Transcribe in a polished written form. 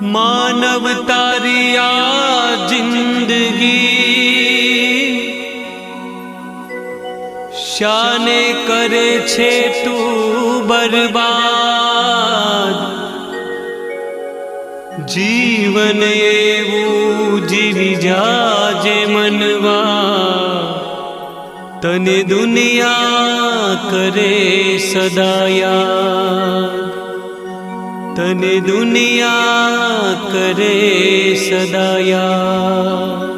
मानव तारी आ जिंदगी शाने करे छे तू बर्बाद। जीवन एवं जीवी जाजे मनवा तने दुनिया करे सदा याद। तने दुनिया करे सदा याद।